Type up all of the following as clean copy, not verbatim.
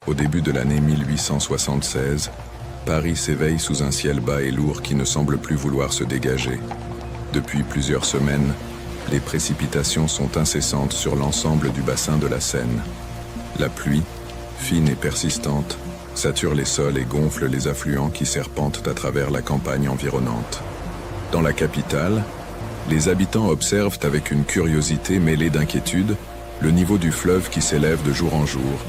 Au début de l'année 1876, Paris s'éveille sous un ciel bas et lourd qui ne semble plus vouloir se dégager. Depuis plusieurs semaines, les précipitations sont incessantes sur l'ensemble du bassin de la Seine. La pluie, fine et persistante, sature les sols et gonfle les affluents qui serpentent à travers la campagne environnante. Dans la capitale, les habitants observent avec une curiosité mêlée d'inquiétude le niveau du fleuve qui s'élève de jour en jour,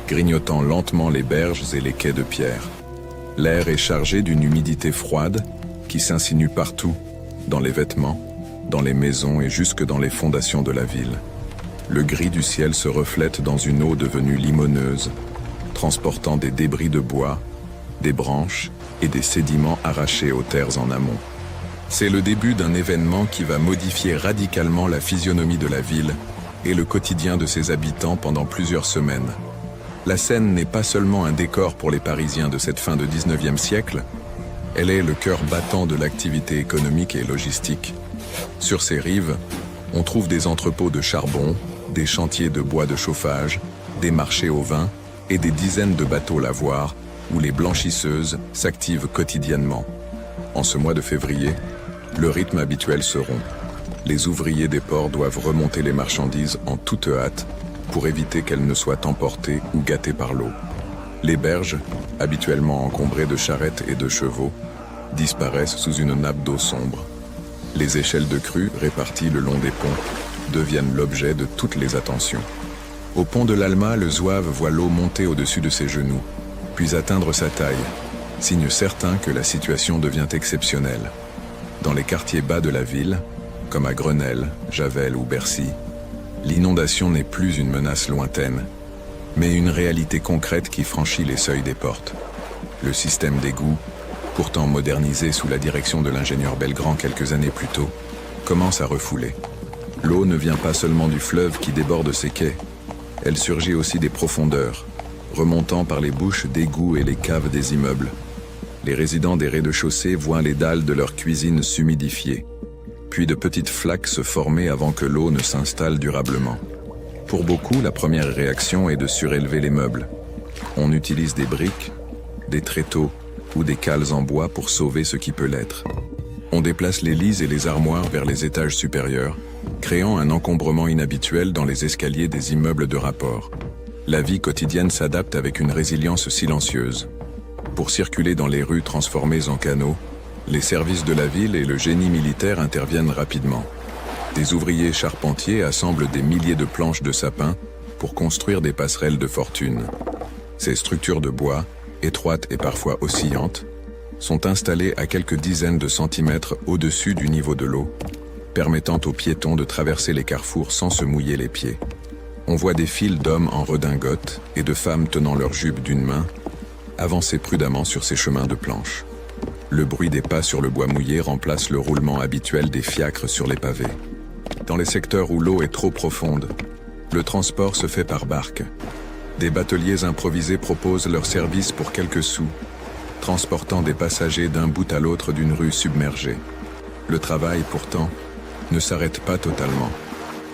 grignotant lentement les berges et les quais de pierre. L'air est chargé d'une humidité froide qui s'insinue partout, dans les vêtements, dans les maisons et jusque dans les fondations de la ville. Le gris du ciel se reflète dans une eau devenue limoneuse, transportant des débris de bois, des branches et des sédiments arrachés aux terres en amont. C'est le début d'un événement qui va modifier radicalement la physionomie de la ville et le quotidien de ses habitants pendant plusieurs semaines. La Seine n'est pas seulement un décor pour les Parisiens de cette fin de 19e siècle, elle est le cœur battant de l'activité économique et logistique. Sur ses rives, on trouve des entrepôts de charbon, des chantiers de bois de chauffage, des marchés au vin et des dizaines de bateaux lavoirs où les blanchisseuses s'activent quotidiennement. En ce mois de février, le rythme habituel se rompt. Les ouvriers des ports doivent remonter les marchandises en toute hâte pour éviter qu'elles ne soient emportées ou gâtées par l'eau. Les berges, habituellement encombrées de charrettes et de chevaux, disparaissent sous une nappe d'eau sombre. Les échelles de crue réparties le long des ponts deviennent l'objet de toutes les attentions. Au pont de l'Alma, le zouave voit l'eau monter au-dessus de ses genoux, puis atteindre sa taille, signe certain que la situation devient exceptionnelle. Dans les quartiers bas de la ville, comme à Grenelle, Javel ou Bercy, l'inondation n'est plus une menace lointaine, mais une réalité concrète qui franchit les seuils des portes. Le système d'égouts, pourtant modernisé sous la direction de l'ingénieur Belgrand quelques années plus tôt, commence à refouler. L'eau ne vient pas seulement du fleuve qui déborde ses quais, elle surgit aussi des profondeurs, remontant par les bouches d'égouts et les caves des immeubles. Les résidents des rez-de-chaussée voient les dalles de leur cuisine s'humidifier, puis de petites flaques se former avant que l'eau ne s'installe durablement. Pour beaucoup, la première réaction est de surélever les meubles. On utilise des briques, des tréteaux ou des cales en bois pour sauver ce qui peut l'être. On déplace les lits et les armoires vers les étages supérieurs, créant un encombrement inhabituel dans les escaliers des immeubles de rapport. La vie quotidienne s'adapte avec une résilience silencieuse. Pour circuler dans les rues transformées en canaux, les services de la ville et le génie militaire interviennent rapidement. Des ouvriers charpentiers assemblent des milliers de planches de sapin pour construire des passerelles de fortune. Ces structures de bois, étroites et parfois oscillantes, sont installées à quelques dizaines de centimètres au-dessus du niveau de l'eau, permettant aux piétons de traverser les carrefours sans se mouiller les pieds. On voit des files d'hommes en redingote et de femmes tenant leurs jupes d'une main, avancer prudemment sur ces chemins de planches. Le bruit des pas sur le bois mouillé remplace le roulement habituel des fiacres sur les pavés. Dans les secteurs où l'eau est trop profonde, le transport se fait par barque. Des bateliers improvisés proposent leurs services pour quelques sous, transportant des passagers d'un bout à l'autre d'une rue submergée. Le travail, pourtant, ne s'arrête pas totalement.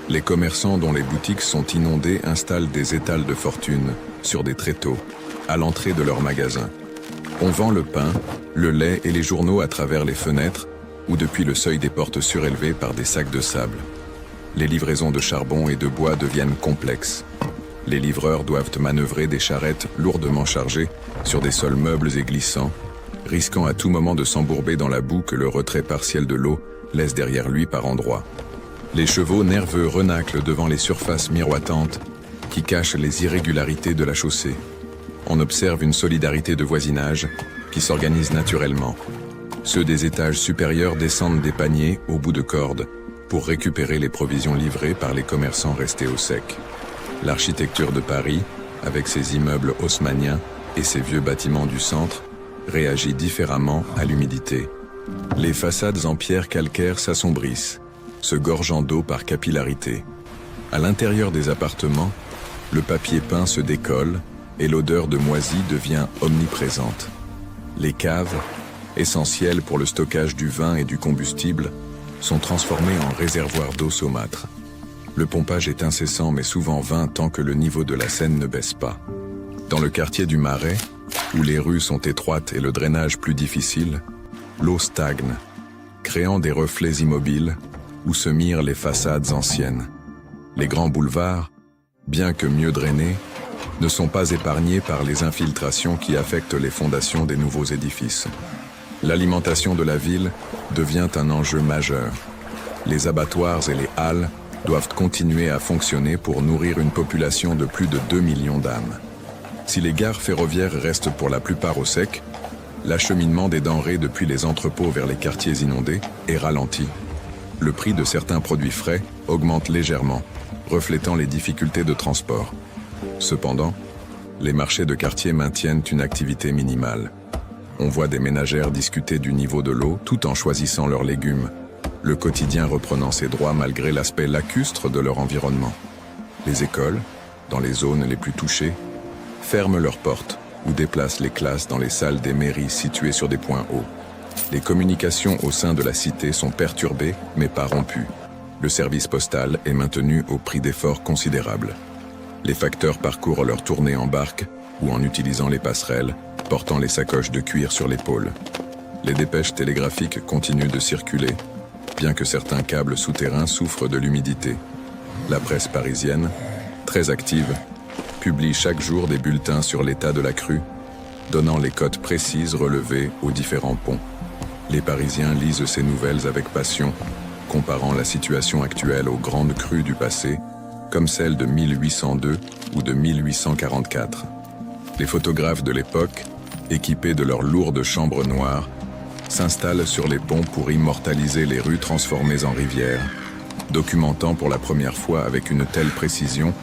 Les commerçants dont les boutiques sont inondées installent des étals de fortune sur des tréteaux, à l'entrée de leurs magasins. On vend le pain, le lait et les journaux à travers les fenêtres ou depuis le seuil des portes surélevées par des sacs de sable. Les livraisons de charbon et de bois deviennent complexes. Les livreurs doivent manœuvrer des charrettes lourdement chargées sur des sols meubles et glissants, risquant à tout moment de s'embourber dans la boue que le retrait partiel de l'eau laisse derrière lui par endroits. Les chevaux nerveux renâclent devant les surfaces miroitantes qui cachent les irrégularités de la chaussée. On observe une solidarité de voisinage qui s'organise naturellement. Ceux des étages supérieurs descendent des paniers au bout de cordes pour récupérer les provisions livrées par les commerçants restés au sec. L'architecture de Paris, avec ses immeubles haussmanniens et ses vieux bâtiments du centre, réagit différemment à l'humidité. Les façades en pierre calcaire s'assombrissent, se gorgeant d'eau par capillarité. À l'intérieur des appartements, le papier peint se décolle et l'odeur de moisi devient omniprésente. Les caves, essentielles pour le stockage du vin et du combustible, sont transformées en réservoirs d'eau saumâtre. Le pompage est incessant mais souvent vain tant que le niveau de la Seine ne baisse pas. Dans le quartier du Marais, où les rues sont étroites et le drainage plus difficile, l'eau stagne, créant des reflets immobiles où se mirent les façades anciennes. Les grands boulevards, bien que mieux drainés, ne sont pas épargnés par les infiltrations qui affectent les fondations des nouveaux édifices. L'alimentation de la ville devient un enjeu majeur. Les abattoirs et les halles doivent continuer à fonctionner pour nourrir une population de plus de 2 millions d'âmes. Si les gares ferroviaires restent pour la plupart au sec, l'acheminement des denrées depuis les entrepôts vers les quartiers inondés est ralenti. Le prix de certains produits frais augmente légèrement, reflétant les difficultés de transport. Cependant, les marchés de quartier maintiennent une activité minimale. On voit des ménagères discuter du niveau de l'eau tout en choisissant leurs légumes, le quotidien reprenant ses droits malgré l'aspect lacustre de leur environnement. Les écoles, dans les zones les plus touchées, ferment leurs portes ou déplacent les classes dans les salles des mairies situées sur des points hauts. Les communications au sein de la cité sont perturbées mais pas rompues. Le service postal est maintenu au prix d'efforts considérables. Les facteurs parcourent leur tournée en barque ou en utilisant les passerelles, portant les sacoches de cuir sur l'épaule. Les dépêches télégraphiques continuent de circuler, bien que certains câbles souterrains souffrent de l'humidité. La presse parisienne, très active, publie chaque jour des bulletins sur l'état de la crue, donnant les cotes précises relevées aux différents ponts. Les Parisiens lisent ces nouvelles avec passion, comparant la situation actuelle aux grandes crues du passé, comme celle de 1802 ou de 1844. Les photographes de l'époque, équipés de leurs lourdes chambres noires, s'installent sur les ponts pour immortaliser les rues transformées en rivières, documentant pour la première fois avec une telle précision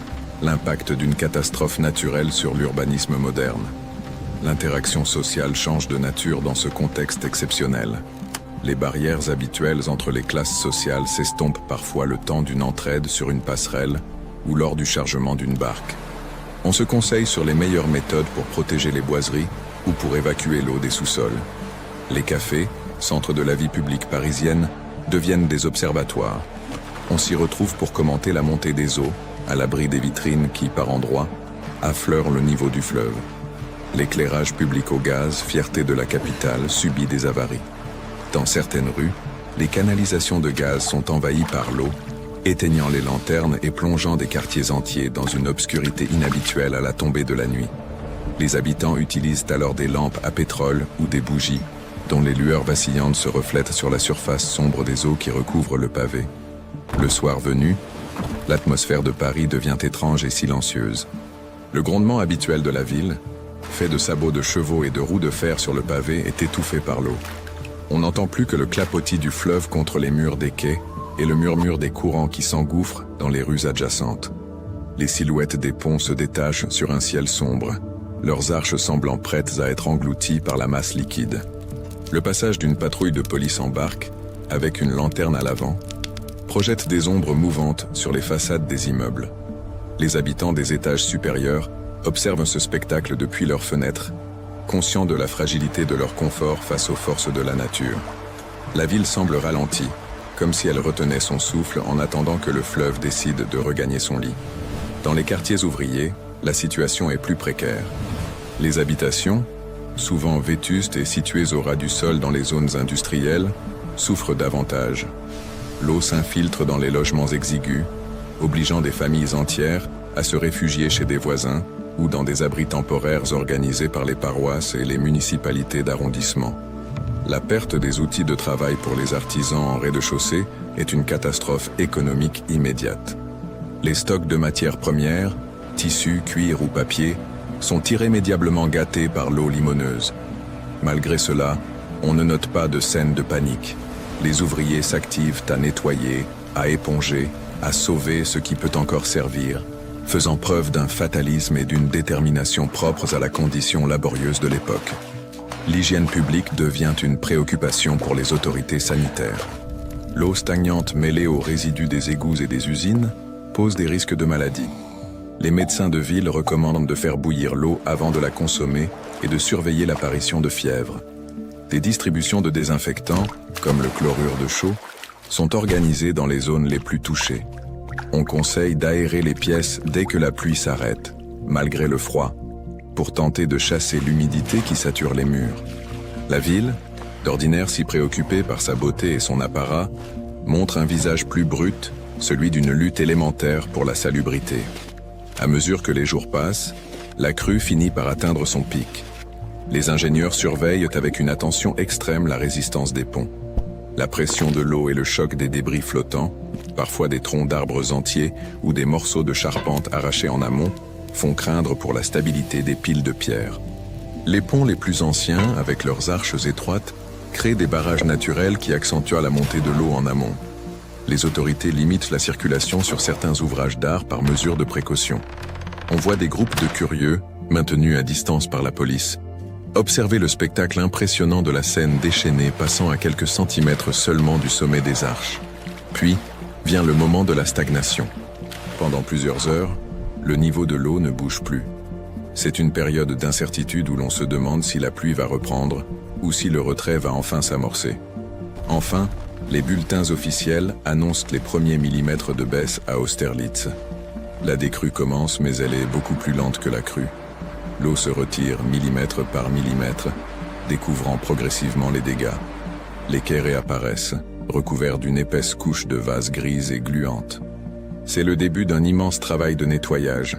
l'impact d'une catastrophe naturelle sur l'urbanisme moderne. L'interaction sociale change de nature dans ce contexte exceptionnel. Les barrières habituelles entre les classes sociales s'estompent parfois le temps d'une entraide sur une passerelle ou lors du chargement d'une barque. On se conseille sur les meilleures méthodes pour protéger les boiseries ou pour évacuer l'eau des sous-sols. Les cafés, centres de la vie publique parisienne, deviennent des observatoires. On s'y retrouve pour commenter la montée des eaux, à l'abri des vitrines qui, par endroits, affleurent le niveau du fleuve. L'éclairage public au gaz, fierté de la capitale, subit des avaries. Dans certaines rues, les canalisations de gaz sont envahies par l'eau, éteignant les lanternes et plongeant des quartiers entiers dans une obscurité inhabituelle à la tombée de la nuit. Les habitants utilisent alors des lampes à pétrole ou des bougies, dont les lueurs vacillantes se reflètent sur la surface sombre des eaux qui recouvrent le pavé. Le soir venu, l'atmosphère de Paris devient étrange et silencieuse. Le grondement habituel de la ville, fait de sabots de chevaux et de roues de fer sur le pavé, est étouffé par l'eau. On n'entend plus que le clapotis du fleuve contre les murs des quais et le murmure des courants qui s'engouffrent dans les rues adjacentes. Les silhouettes des ponts se détachent sur un ciel sombre, leurs arches semblant prêtes à être englouties par la masse liquide. Le passage d'une patrouille de police en barque, avec une lanterne à l'avant, projette des ombres mouvantes sur les façades des immeubles. Les habitants des étages supérieurs observent ce spectacle depuis leurs fenêtres, conscients de la fragilité de leur confort face aux forces de la nature. La ville semble ralentie, comme si elle retenait son souffle en attendant que le fleuve décide de regagner son lit. Dans les quartiers ouvriers, la situation est plus précaire. Les habitations, souvent vétustes et situées au ras du sol dans les zones industrielles, souffrent davantage. L'eau s'infiltre dans les logements exigus, obligeant des familles entières à se réfugier chez des voisins ou dans des abris temporaires organisés par les paroisses et les municipalités d'arrondissement. La perte des outils de travail pour les artisans en rez-de-chaussée est une catastrophe économique immédiate. Les stocks de matières premières, tissus, cuir ou papier, sont irrémédiablement gâtés par l'eau limoneuse. Malgré cela, on ne note pas de scène de panique. Les ouvriers s'activent à nettoyer, à éponger, à sauver ce qui peut encore servir, faisant preuve d'un fatalisme et d'une détermination propres à la condition laborieuse de l'époque. L'hygiène publique devient une préoccupation pour les autorités sanitaires. L'eau stagnante mêlée aux résidus des égouts et des usines pose des risques de maladie. Les médecins de ville recommandent de faire bouillir l'eau avant de la consommer et de surveiller l'apparition de fièvre. Des distributions de désinfectants, comme le chlorure de chaux, sont organisées dans les zones les plus touchées. On conseille d'aérer les pièces dès que la pluie s'arrête, malgré le froid, pour tenter de chasser l'humidité qui sature les murs. La ville, d'ordinaire si préoccupée par sa beauté et son apparat, montre un visage plus brut, celui d'une lutte élémentaire pour la salubrité. À mesure que les jours passent, la crue finit par atteindre son pic. Les ingénieurs surveillent avec une attention extrême la résistance des ponts. La pression de l'eau et le choc des débris flottants, parfois des troncs d'arbres entiers ou des morceaux de charpente arrachés en amont, font craindre pour la stabilité des piles de pierre. Les ponts les plus anciens, avec leurs arches étroites, créent des barrages naturels qui accentuent la montée de l'eau en amont. Les autorités limitent la circulation sur certains ouvrages d'art par mesure de précaution. On voit des groupes de curieux, maintenus à distance par la police, observer le spectacle impressionnant de la Seine déchaînée passant à quelques centimètres seulement du sommet des arches. Puis, vient le moment de la stagnation. Pendant plusieurs heures, le niveau de l'eau ne bouge plus. C'est une période d'incertitude où l'on se demande si la pluie va reprendre ou si le retrait va enfin s'amorcer. Enfin, les bulletins officiels annoncent les premiers millimètres de baisse à Austerlitz. La décrue commence, mais elle est beaucoup plus lente que la crue. L'eau se retire millimètre par millimètre, découvrant progressivement les dégâts. Les quais réapparaissent, recouverts d'une épaisse couche de vase grise et gluante. C'est le début d'un immense travail de nettoyage.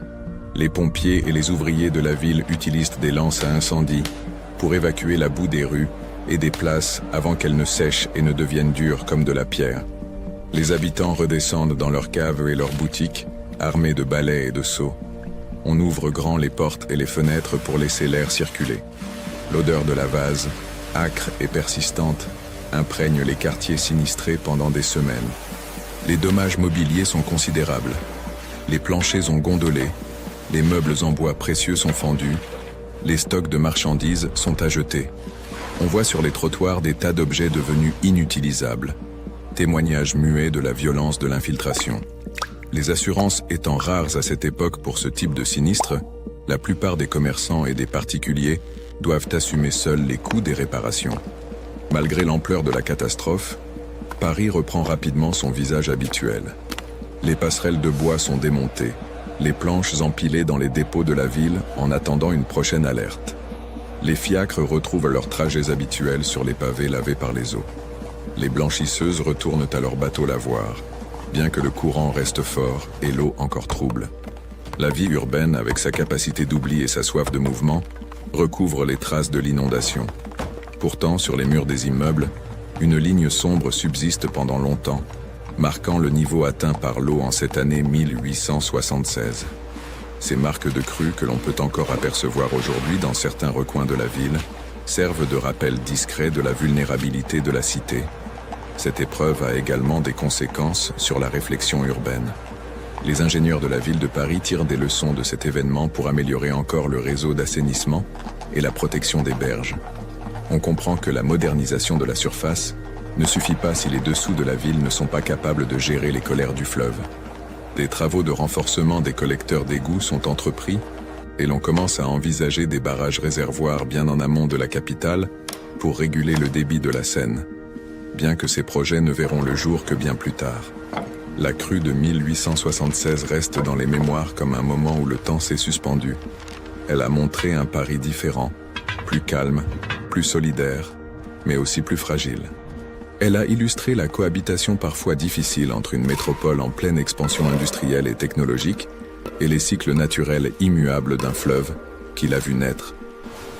Les pompiers et les ouvriers de la ville utilisent des lances à incendie pour évacuer la boue des rues et des places avant qu'elles ne sèchent et ne deviennent dures comme de la pierre. Les habitants redescendent dans leurs caves et leurs boutiques, armés de balais et de seaux. On ouvre grand les portes et les fenêtres pour laisser l'air circuler. L'odeur de la vase, âcre et persistante, imprègne les quartiers sinistrés pendant des semaines. Les dommages mobiliers sont considérables. Les planchers ont gondolé, les meubles en bois précieux sont fendus, les stocks de marchandises sont à jeter. On voit sur les trottoirs des tas d'objets devenus inutilisables. Témoignage muet de la violence de l'infiltration. Les assurances étant rares à cette époque pour ce type de sinistre, la plupart des commerçants et des particuliers doivent assumer seuls les coûts des réparations. Malgré l'ampleur de la catastrophe, Paris reprend rapidement son visage habituel. Les passerelles de bois sont démontées, les planches empilées dans les dépôts de la ville en attendant une prochaine alerte. Les fiacres retrouvent leurs trajets habituels sur les pavés lavés par les eaux. Les blanchisseuses retournent à leur bateau lavoir, bien que le courant reste fort et l'eau encore trouble. La vie urbaine, avec sa capacité d'oubli et sa soif de mouvement, recouvre les traces de l'inondation. Pourtant, sur les murs des immeubles, une ligne sombre subsiste pendant longtemps, marquant le niveau atteint par l'eau en cette année 1876. Ces marques de crue que l'on peut encore apercevoir aujourd'hui dans certains recoins de la ville servent de rappel discret de la vulnérabilité de la cité. Cette épreuve a également des conséquences sur la réflexion urbaine. Les ingénieurs de la ville de Paris tirent des leçons de cet événement pour améliorer encore le réseau d'assainissement et la protection des berges. On comprend que la modernisation de la surface ne suffit pas si les dessous de la ville ne sont pas capables de gérer les colères du fleuve. Des travaux de renforcement des collecteurs d'égouts sont entrepris et l'on commence à envisager des barrages réservoirs bien en amont de la capitale pour réguler le débit de la Seine, bien que ces projets ne verront le jour que bien plus tard. La crue de 1876 reste dans les mémoires comme un moment où le temps s'est suspendu. Elle a montré un Paris différent, plus calme, plus solidaire, mais aussi plus fragile. Elle a illustré la cohabitation parfois difficile entre une métropole en pleine expansion industrielle et technologique et les cycles naturels immuables d'un fleuve qui l'a vu naître.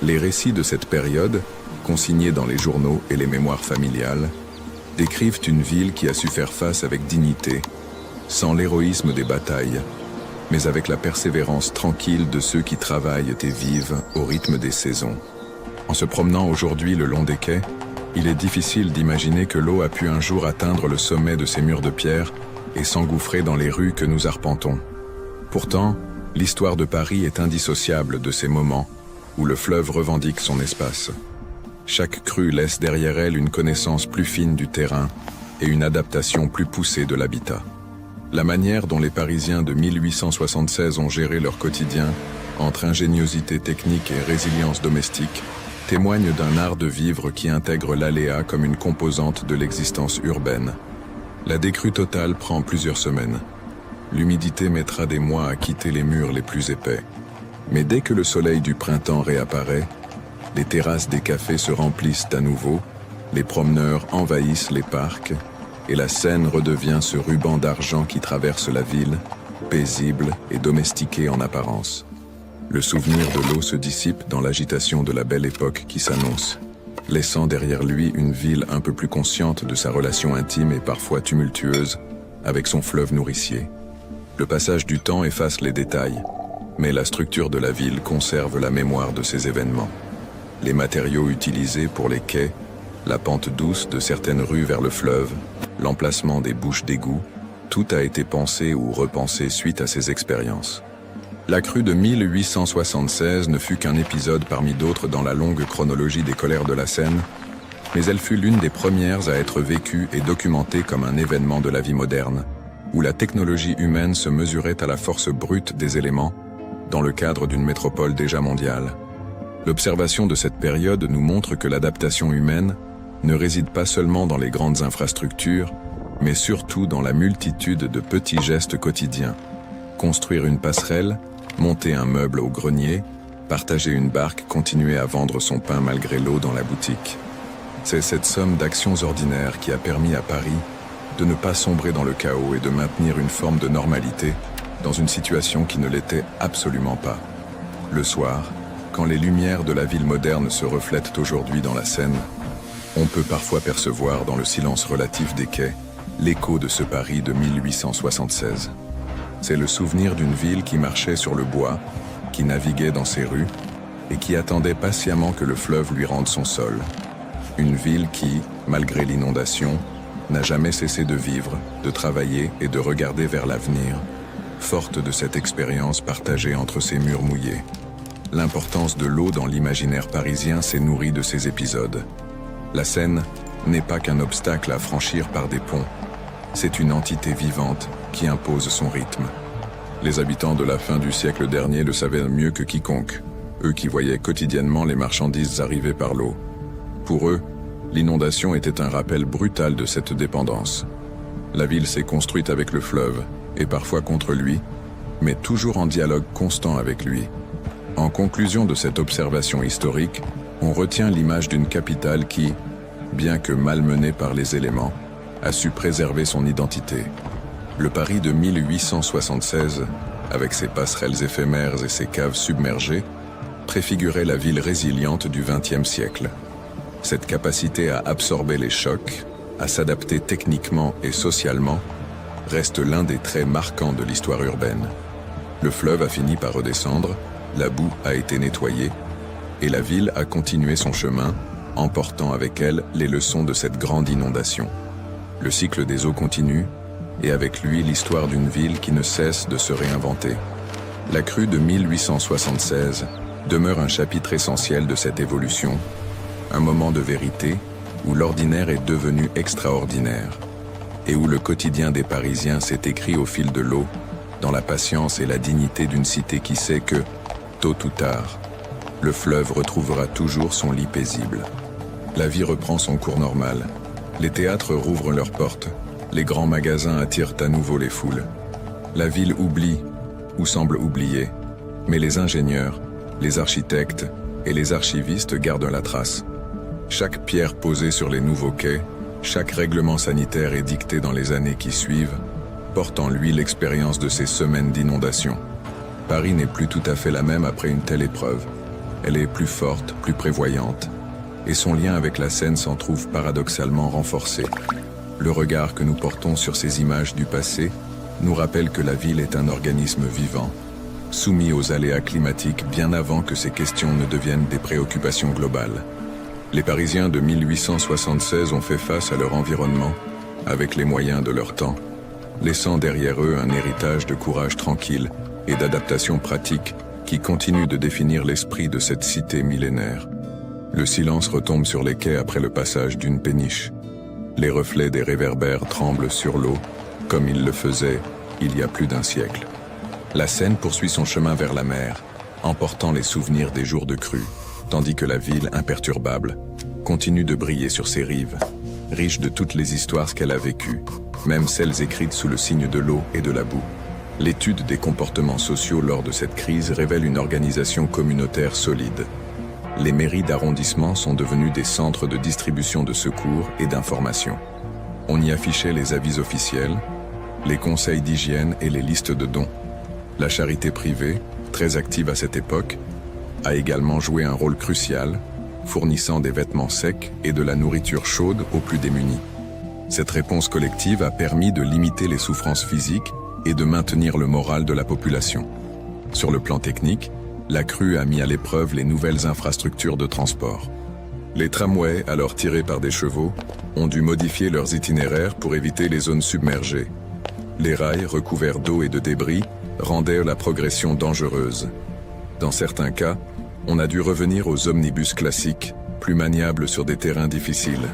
Les récits de cette période, consignés dans les journaux et les mémoires familiales, décrivent une ville qui a su faire face avec dignité, sans l'héroïsme des batailles, mais avec la persévérance tranquille de ceux qui travaillent et vivent au rythme des saisons. En se promenant aujourd'hui le long des quais, il est difficile d'imaginer que l'eau a pu un jour atteindre le sommet de ces murs de pierre et s'engouffrer dans les rues que nous arpentons. Pourtant, l'histoire de Paris est indissociable de ces moments où le fleuve revendique son espace. Chaque crue laisse derrière elle une connaissance plus fine du terrain et une adaptation plus poussée de l'habitat. La manière dont les Parisiens de 1876 ont géré leur quotidien, entre ingéniosité technique et résilience domestique, témoigne d'un art de vivre qui intègre l'aléa comme une composante de l'existence urbaine. La décrue totale prend plusieurs semaines. L'humidité mettra des mois à quitter les murs les plus épais. Mais dès que le soleil du printemps réapparaît, les terrasses des cafés se remplissent à nouveau, les promeneurs envahissent les parcs, et la Seine redevient ce ruban d'argent qui traverse la ville, paisible et domestiqué en apparence. Le souvenir de l'eau se dissipe dans l'agitation de la belle époque qui s'annonce, laissant derrière lui une ville un peu plus consciente de sa relation intime et parfois tumultueuse avec son fleuve nourricier. Le passage du temps efface les détails, mais la structure de la ville conserve la mémoire de ces événements. Les matériaux utilisés pour les quais, la pente douce de certaines rues vers le fleuve, l'emplacement des bouches d'égout, tout a été pensé ou repensé suite à ces expériences. La crue de 1876 ne fut qu'un épisode parmi d'autres dans la longue chronologie des colères de la Seine, mais elle fut l'une des premières à être vécue et documentée comme un événement de la vie moderne, où la technologie humaine se mesurait à la force brute des éléments, dans le cadre d'une métropole déjà mondiale. L'observation de cette période nous montre que l'adaptation humaine ne réside pas seulement dans les grandes infrastructures, mais surtout dans la multitude de petits gestes quotidiens. Construire une passerelle, monter un meuble au grenier, partager une barque, continuer à vendre son pain malgré l'eau dans la boutique. C'est cette somme d'actions ordinaires qui a permis à Paris de ne pas sombrer dans le chaos et de maintenir une forme de normalité dans une situation qui ne l'était absolument pas. Le soir, quand les lumières de la ville moderne se reflètent aujourd'hui dans la Seine, on peut parfois percevoir dans le silence relatif des quais l'écho de ce Paris de 1876. C'est le souvenir d'une ville qui marchait sur le bois, qui naviguait dans ses rues et qui attendait patiemment que le fleuve lui rende son sol. Une ville qui, malgré l'inondation, n'a jamais cessé de vivre, de travailler et de regarder vers l'avenir, forte de cette expérience partagée entre ses murs mouillés. L'importance de l'eau dans l'imaginaire parisien s'est nourrie de ces épisodes. La Seine n'est pas qu'un obstacle à franchir par des ponts, c'est une entité vivante qui impose son rythme. Les habitants de la fin du siècle dernier le savaient mieux que quiconque, eux qui voyaient quotidiennement les marchandises arriver par l'eau. Pour eux, l'inondation était un rappel brutal de cette dépendance. La ville s'est construite avec le fleuve, et parfois contre lui, mais toujours en dialogue constant avec lui. En conclusion de cette observation historique, on retient l'image d'une capitale qui, bien que malmenée par les éléments, a su préserver son identité. Le Paris de 1876, avec ses passerelles éphémères et ses caves submergées, préfigurait la ville résiliente du XXe siècle. Cette capacité à absorber les chocs, à s'adapter techniquement et socialement, reste l'un des traits marquants de l'histoire urbaine. Le fleuve a fini par redescendre, la boue a été nettoyée, et la ville a continué son chemin, emportant avec elle les leçons de cette grande inondation. Le cycle des eaux continue, et avec lui l'histoire d'une ville qui ne cesse de se réinventer. La crue de 1876 demeure un chapitre essentiel de cette évolution, un moment de vérité où l'ordinaire est devenu extraordinaire, et où le quotidien des Parisiens s'est écrit au fil de l'eau, dans la patience et la dignité d'une cité qui sait que, tôt ou tard, le fleuve retrouvera toujours son lit paisible. La vie reprend son cours normal. Les théâtres rouvrent leurs portes. Les grands magasins attirent à nouveau les foules. La ville oublie, ou semble oublier, mais les ingénieurs, les architectes et les archivistes gardent la trace. Chaque pierre posée sur les nouveaux quais, chaque règlement sanitaire édicté dans les années qui suivent, porte en lui l'expérience de ces semaines d'inondation. Paris n'est plus tout à fait la même après une telle épreuve. Elle est plus forte, plus prévoyante, et son lien avec la Seine s'en trouve paradoxalement renforcé. Le regard que nous portons sur ces images du passé nous rappelle que la ville est un organisme vivant, soumis aux aléas climatiques bien avant que ces questions ne deviennent des préoccupations globales. Les Parisiens de 1876 ont fait face à leur environnement, avec les moyens de leur temps, laissant derrière eux un héritage de courage tranquille et d'adaptation pratique qui continue de définir l'esprit de cette cité millénaire. Le silence retombe sur les quais après le passage d'une péniche. Les reflets des réverbères tremblent sur l'eau, comme ils le faisaient il y a plus d'un siècle. La Seine poursuit son chemin vers la mer, emportant les souvenirs des jours de crue, tandis que la ville, imperturbable, continue de briller sur ses rives, riche de toutes les histoires qu'elle a vécues, même celles écrites sous le signe de l'eau et de la boue. L'étude des comportements sociaux lors de cette crise révèle une organisation communautaire solide. Les mairies d'arrondissement sont devenues des centres de distribution de secours et d'information. On y affichait les avis officiels, les conseils d'hygiène et les listes de dons. La charité privée, très active à cette époque, a également joué un rôle crucial, fournissant des vêtements secs et de la nourriture chaude aux plus démunis. Cette réponse collective a permis de limiter les souffrances physiques et de maintenir le moral de la population. Sur le plan technique, la crue a mis à l'épreuve les nouvelles infrastructures de transport. Les tramways, alors tirés par des chevaux, ont dû modifier leurs itinéraires pour éviter les zones submergées. Les rails, recouverts d'eau et de débris, rendaient la progression dangereuse. Dans certains cas, on a dû revenir aux omnibus classiques, plus maniables sur des terrains difficiles.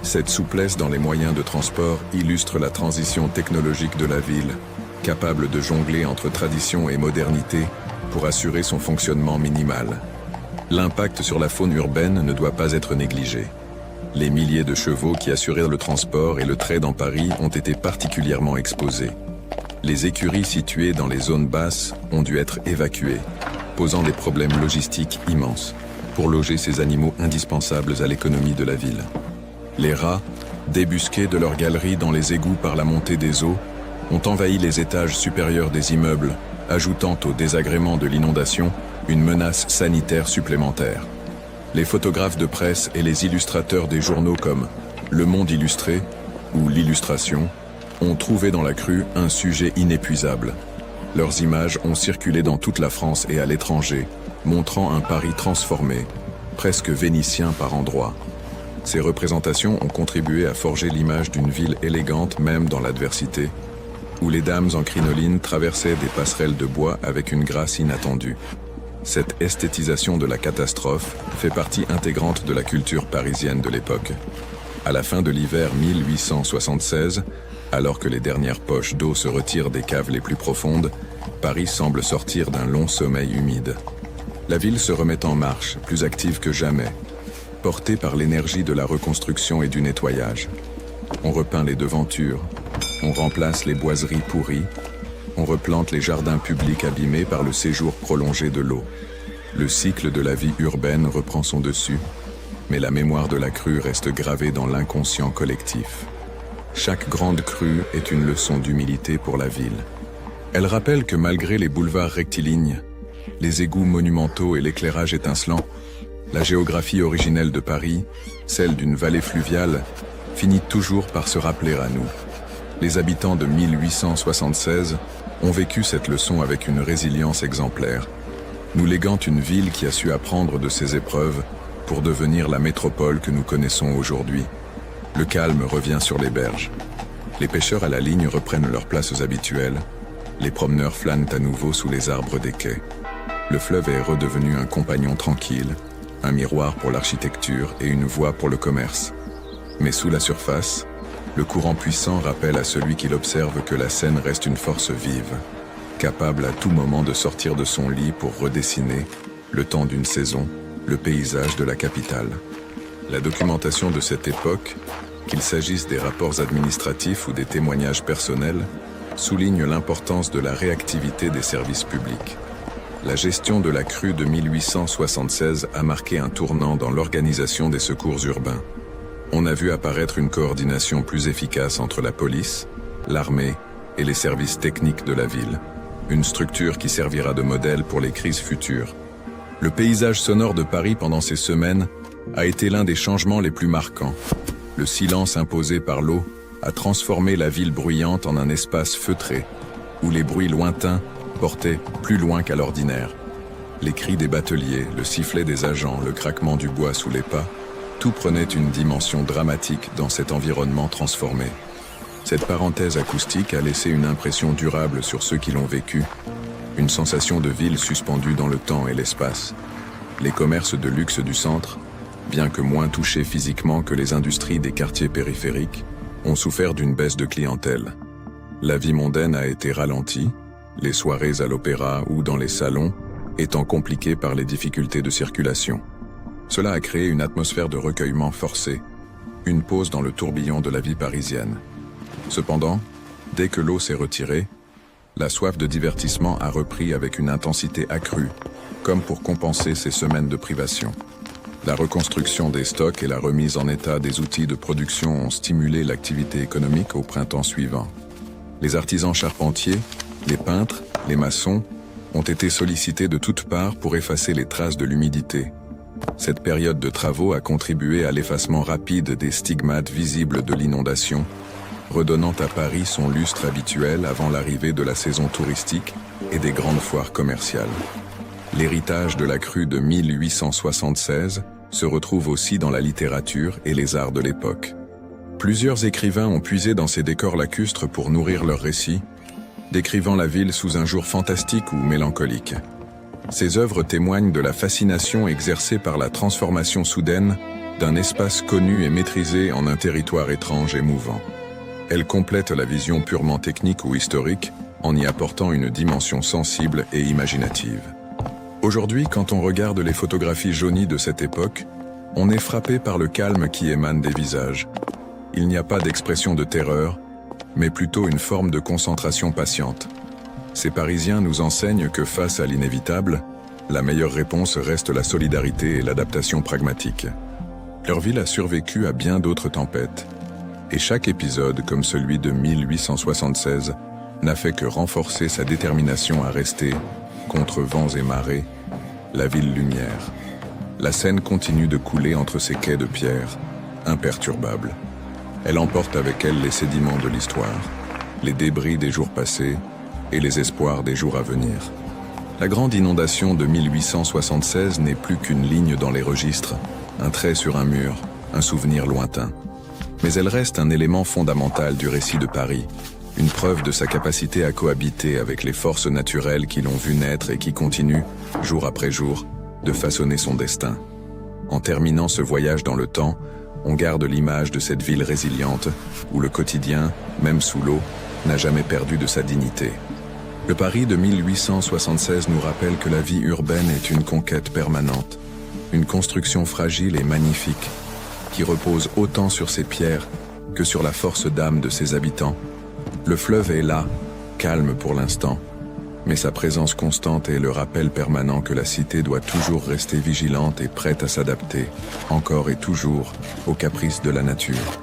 Cette souplesse dans les moyens de transport illustre la transition technologique de la ville, capable de jongler entre tradition et modernité pour assurer son fonctionnement minimal. L'impact sur la faune urbaine ne doit pas être négligé. Les milliers de chevaux qui assuraient le transport et le trait dans Paris ont été particulièrement exposés. Les écuries situées dans les zones basses ont dû être évacuées, posant des problèmes logistiques immenses pour loger ces animaux indispensables à l'économie de la ville. Les rats, débusqués de leurs galeries dans les égouts par la montée des eaux, ont envahi les étages supérieurs des immeubles, ajoutant au désagrément de l'inondation une menace sanitaire supplémentaire. Les photographes de presse et les illustrateurs des journaux comme Le Monde Illustré ou L'Illustration ont trouvé dans la crue un sujet inépuisable. Leurs images ont circulé dans toute la France et à l'étranger, montrant un Paris transformé, presque vénitien par endroits. Ces représentations ont contribué à forger l'image d'une ville élégante même dans l'adversité, où les dames en crinoline traversaient des passerelles de bois avec une grâce inattendue. Cette esthétisation de la catastrophe fait partie intégrante de la culture parisienne de l'époque. À la fin de l'hiver 1876, alors que les dernières poches d'eau se retirent des caves les plus profondes, Paris semble sortir d'un long sommeil humide. La ville se remet en marche, plus active que jamais, portée par l'énergie de la reconstruction et du nettoyage. On repeint les devantures, on remplace les boiseries pourries, on replante les jardins publics abîmés par le séjour prolongé de l'eau. Le cycle de la vie urbaine reprend son dessus, mais la mémoire de la crue reste gravée dans l'inconscient collectif. Chaque grande crue est une leçon d'humilité pour la ville. Elle rappelle que malgré les boulevards rectilignes, les égouts monumentaux et l'éclairage étincelant, la géographie originelle de Paris, celle d'une vallée fluviale, finit toujours par se rappeler à nous. Les habitants de 1876 ont vécu cette leçon avec une résilience exemplaire, nous léguant une ville qui a su apprendre de ses épreuves pour devenir la métropole que nous connaissons aujourd'hui. Le calme revient sur les berges. Les pêcheurs à la ligne reprennent leurs places habituelles. Les promeneurs flânent à nouveau sous les arbres des quais. Le fleuve est redevenu un compagnon tranquille, un miroir pour l'architecture et une voie pour le commerce. Mais sous la surface, le courant puissant rappelle à celui qui l'observe que la Seine reste une force vive, capable à tout moment de sortir de son lit pour redessiner, le temps d'une saison, le paysage de la capitale. La documentation de cette époque, qu'il s'agisse des rapports administratifs ou des témoignages personnels, souligne l'importance de la réactivité des services publics. La gestion de la crue de 1876 a marqué un tournant dans l'organisation des secours urbains. On a vu apparaître une coordination plus efficace entre la police, l'armée et les services techniques de la ville, une structure qui servira de modèle pour les crises futures. Le paysage sonore de Paris pendant ces semaines a été l'un des changements les plus marquants. Le silence imposé par l'eau a transformé la ville bruyante en un espace feutré, où les bruits lointains portaient plus loin qu'à l'ordinaire. Les cris des bateliers, le sifflet des agents, le craquement du bois sous les pas, tout prenait une dimension dramatique dans cet environnement transformé. Cette parenthèse acoustique a laissé une impression durable sur ceux qui l'ont vécu, une sensation de ville suspendue dans le temps et l'espace. Les commerces de luxe du centre, bien que moins touchés physiquement que les industries des quartiers périphériques, ont souffert d'une baisse de clientèle. La vie mondaine a été ralentie, les soirées à l'opéra ou dans les salons étant compliquées par les difficultés de circulation. Cela a créé une atmosphère de recueillement forcé, une pause dans le tourbillon de la vie parisienne. Cependant, dès que l'eau s'est retirée, La soif de divertissement a repris avec une intensité accrue, comme pour compenser ces semaines de privation. La reconstruction des stocks et la remise en état des outils de production ont stimulé l'activité économique au printemps suivant. Les artisans charpentiers, les peintres, les maçons ont été sollicités de toutes parts pour effacer les traces de l'humidité. Cette période de travaux a contribué à l'effacement rapide des stigmates visibles de l'inondation, redonnant à Paris son lustre habituel avant l'arrivée de la saison touristique et des grandes foires commerciales. L'héritage de la crue de 1876 se retrouve aussi dans la littérature et les arts de l'époque. Plusieurs écrivains ont puisé dans ces décors lacustres pour nourrir leurs récits, décrivant la ville sous un jour fantastique ou mélancolique. Ces œuvres témoignent de la fascination exercée par la transformation soudaine d'un espace connu et maîtrisé en un territoire étrange et mouvant. Elles complètent la vision purement technique ou historique en y apportant une dimension sensible et imaginative. Aujourd'hui, quand on regarde les photographies jaunies de cette époque, on est frappé par le calme qui émane des visages. Il n'y a pas d'expression de terreur, mais plutôt une forme de concentration patiente. Ces Parisiens nous enseignent que face à l'inévitable, la meilleure réponse reste la solidarité et l'adaptation pragmatique. Leur ville a survécu à bien d'autres tempêtes, et chaque épisode, comme celui de 1876, n'a fait que renforcer sa détermination à rester, contre vents et marées, la ville lumière. La Seine continue de couler entre ses quais de pierre, imperturbable. Elle emporte avec elle les sédiments de l'histoire, les débris des jours passés et les espoirs des jours à venir. La grande inondation de 1876 n'est plus qu'une ligne dans les registres, un trait sur un mur, un souvenir lointain. Mais elle reste un élément fondamental du récit de Paris, une preuve de sa capacité à cohabiter avec les forces naturelles qui l'ont vu naître et qui continuent, jour après jour, de façonner son destin. En terminant ce voyage dans le temps, on garde l'image de cette ville résiliente, où le quotidien, même sous l'eau, n'a jamais perdu de sa dignité. Le Paris de 1876 nous rappelle que la vie urbaine est une conquête permanente, une construction fragile et magnifique, qui repose autant sur ses pierres que sur la force d'âme de ses habitants. Le fleuve est là, calme pour l'instant, mais sa présence constante est le rappel permanent que la cité doit toujours rester vigilante et prête à s'adapter, encore et toujours, aux caprices de la nature.